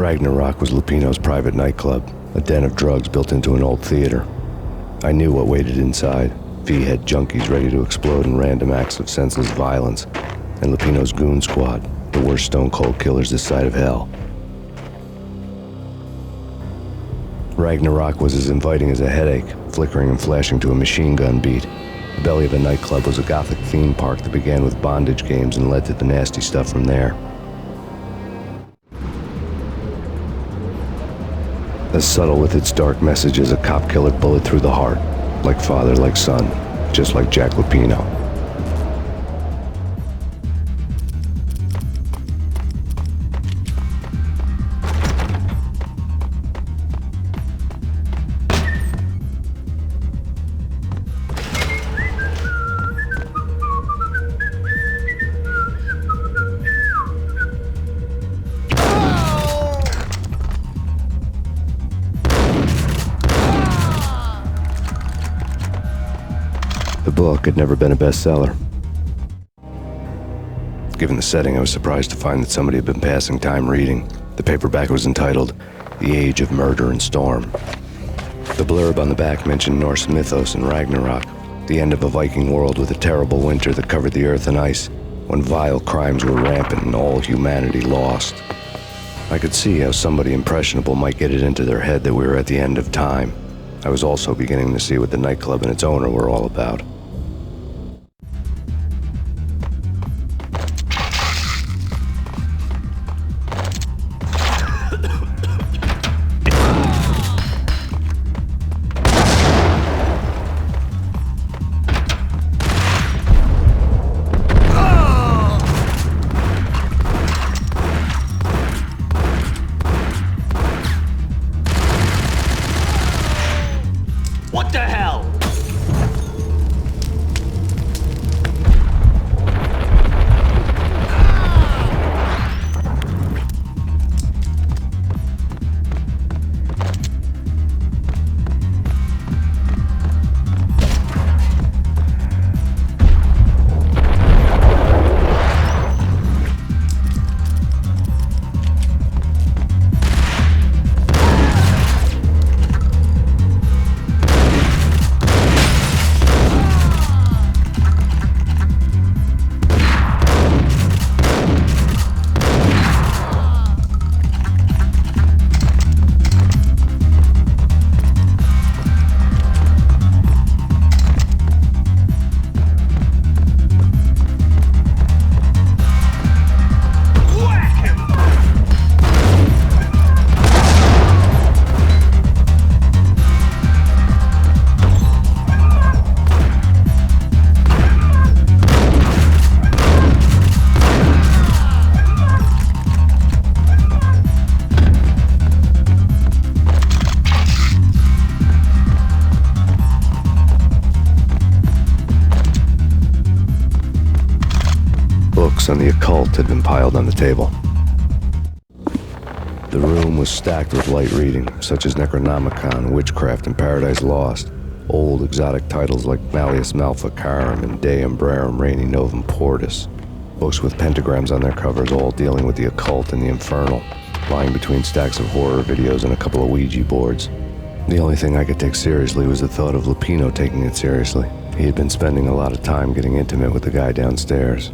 Ragna Rock was Lupino's private nightclub, a den of drugs built into an old theater. I knew what waited inside: V-head junkies ready to explode in random acts of senseless violence, and Lupino's goon squad, the worst stone-cold killers this side of hell. Ragna Rock was as inviting as a headache, flickering and flashing to a machine gun beat. The belly of the nightclub was a gothic theme park that began with bondage games and led to the nasty stuff from there. As subtle with its dark message as a cop-killer bullet through the heart, like father, like son, just like Jack Lupino. The book had never been a bestseller. Given the setting, I was surprised to find that somebody had been passing time reading. The paperback was entitled The Age of Murder and Storm. The blurb on the back mentioned Norse mythos and Ragnarok, the end of a Viking world with a terrible winter that covered the earth in ice, when vile crimes were rampant and all humanity lost. I could see how somebody impressionable might get it into their head that we were at the end of time. I was also beginning to see what the nightclub and its owner were all about. What the hell? Books on the occult had been piled on the table. The room was stacked with light reading, such as Necronomicon, Witchcraft, and Paradise Lost. Old exotic titles like Malleus Maleficarum and De Umbrarum Reini Novum Portus. Books with pentagrams on their covers, all dealing with the occult and the infernal, lying between stacks of horror videos and a couple of Ouija boards. The only thing I could take seriously was the thought of Lupino taking it seriously. He had been spending a lot of time getting intimate with the guy downstairs.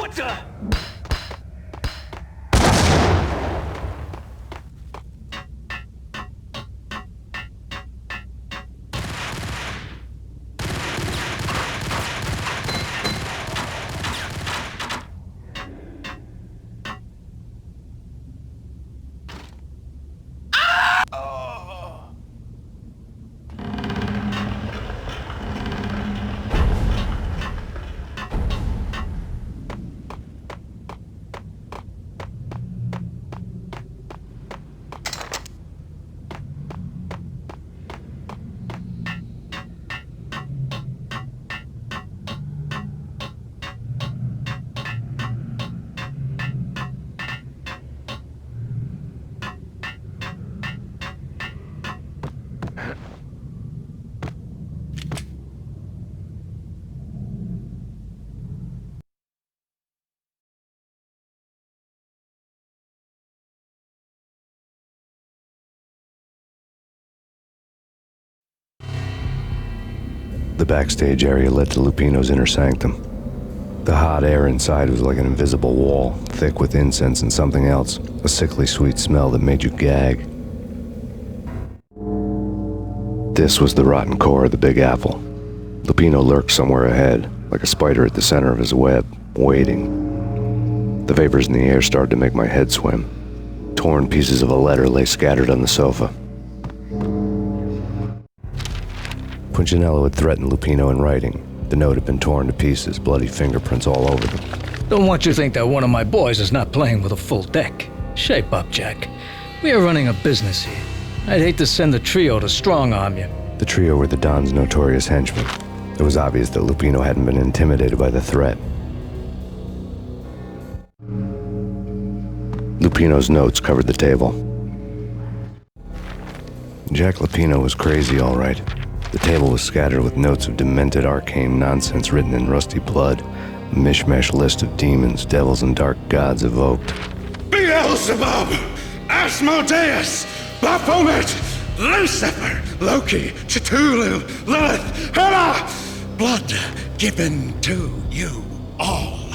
What the? The backstage area led to Lupino's inner sanctum. The hot air inside was like an invisible wall, thick with incense and something else, a sickly sweet smell that made you gag. This was the rotten core of the Big Apple. Lupino lurked somewhere ahead, like a spider at the center of his web, waiting. The vapors in the air started to make my head swim. Torn pieces of a letter lay scattered on the sofa. Punchinello had threatened Lupino in writing. The note had been torn to pieces, bloody fingerprints all over them. Don't want you to think that one of my boys is not playing with a full deck. Shape up, Jack. We are running a business here. I'd hate to send the trio to strong-arm you. The trio were the Don's notorious henchmen. It was obvious that Lupino hadn't been intimidated by the threat. Lupino's notes covered the table. Jack Lupino was crazy, all right. The table was scattered with notes of demented arcane nonsense written in rusty blood, a mishmash list of demons, devils, and dark gods evoked. Beelzebub, Asmodeus, Baphomet, Lucifer, Loki, Cthulhu, Lilith, Hela, blood given to you all.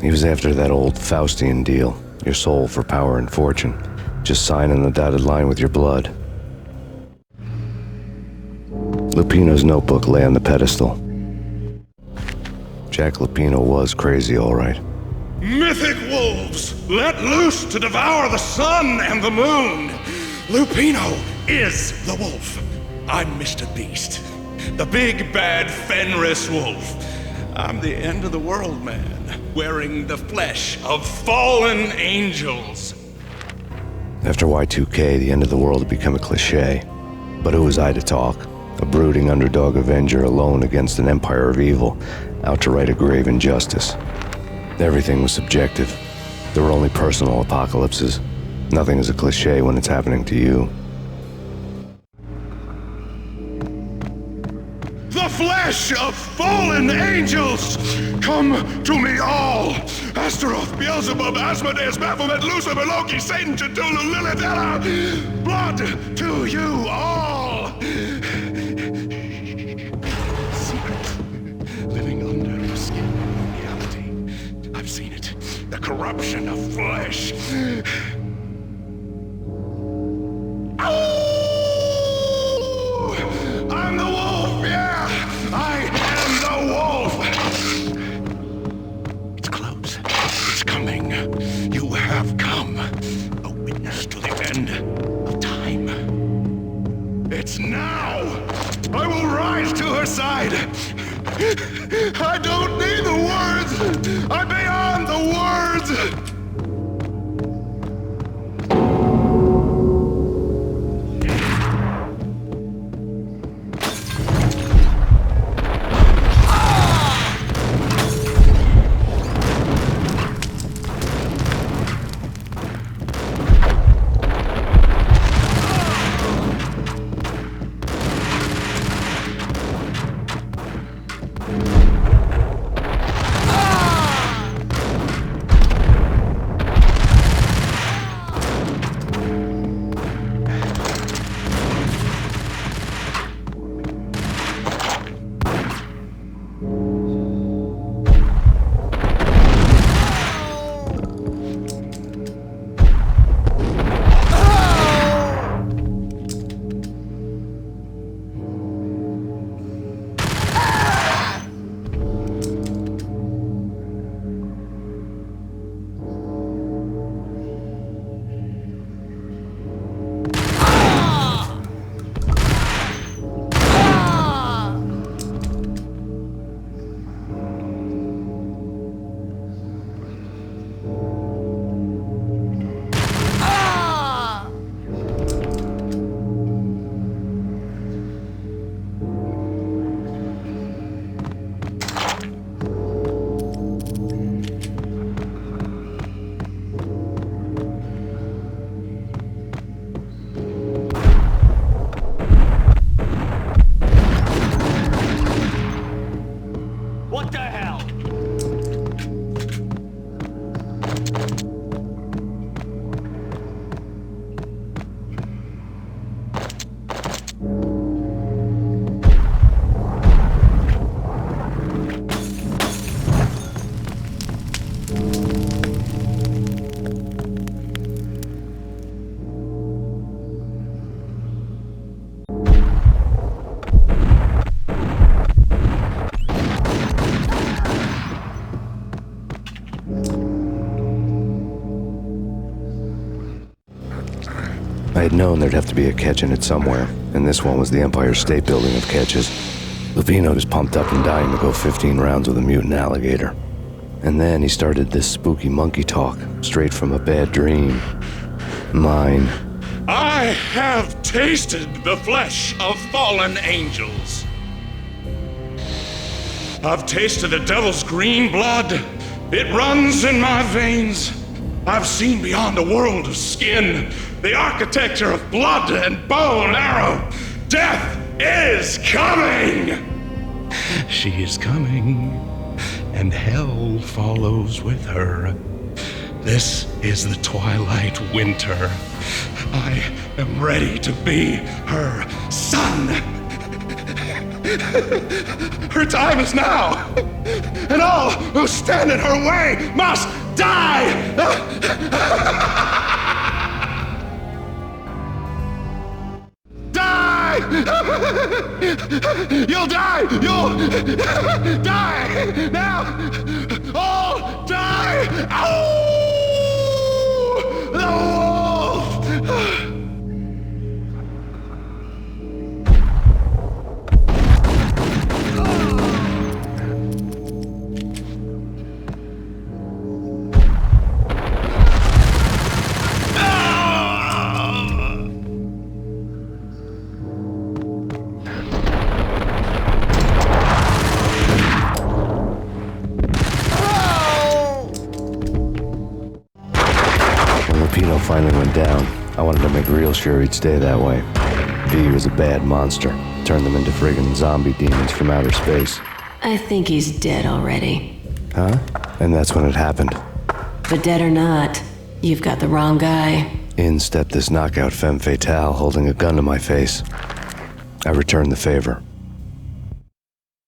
He was after that old Faustian deal, your soul for power and fortune. Just sign on the dotted line with your blood. Lupino's notebook lay on the pedestal. Jack Lupino was crazy, all right. Mythic wolves, let loose to devour the sun and the moon. Lupino is the wolf. I'm Mr. Beast, the big bad Fenris wolf. I'm the end of the world man, wearing the flesh of fallen angels. After Y2K, the end of the world had become a cliche. But who was I to talk? A brooding underdog avenger alone against an empire of evil, out to right a grave injustice. Everything was subjective. There were only personal apocalypses. Nothing is a cliche when it's happening to you. The flesh of fallen angels! Come to me all! Astaroth, Beelzebub, Asmodeus, Baphomet, Lucifer, Loki, Satan, Cthulhu, Lilith, Hela! Blood to you all! Secret, living under the skin of reality. I've seen it. The corruption of flesh. I'm the wolf, yeah! I am the wolf! It's close. It's coming. You have come. A witness to the end of time. It's now! I will rise to her side! I don't need the words! I'm beyond the words! had known there'd have to be a catch in it somewhere, and this one was the Empire State Building of catches. Lupino was pumped up and dying to go 15 rounds with a mutant alligator. And then he started this spooky monkey talk, straight from a bad dream. Mine. I have tasted the flesh of fallen angels. I've tasted the devil's green blood. It runs in my veins. I've seen beyond a world of skin, the architecture of blood and bow and arrow. Death is coming! She is coming, and hell follows with her. This is the twilight winter. I am ready to be her son. Her time is now, and all who stand in her way must die! Die! You'll die! You'll die! Now! All die! Ow! The wolf! Finally went down. I wanted to make real sure he'd stay that way. V was a bad monster. Turned them into friggin' zombie demons from outer space. I think he's dead already. Huh? And that's when it happened. But dead or not, you've got the wrong guy. In stepped this knockout femme fatale holding a gun to my face. I returned the favor.